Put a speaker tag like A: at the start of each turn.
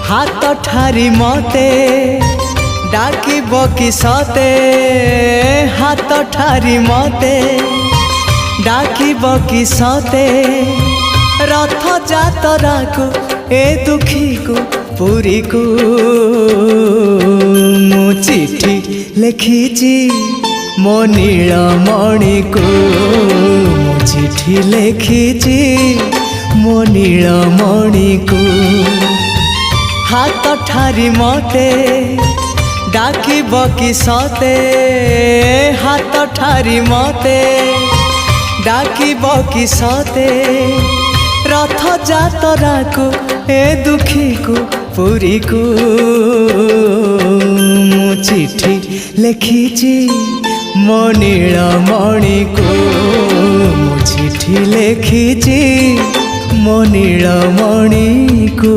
A: हाथ ठारी मते डाकिब कि सते हाथ ठारी मते डाकिब कि सते रथ जातरा को ए दुखी को पुरी को मु चिठी लिखिची मो नीलमणि को मु चिठी लिखिची मो नीलमणि को हाथ ठारी मते डाकिब कि सते हाथ ठारी मते डाकिब कि सते रथ जातरा को ए दुखी को पुरी को मु चिठी लिखिची मो नीलमणि को मु चिठी लिखिची मो नीलमणि को।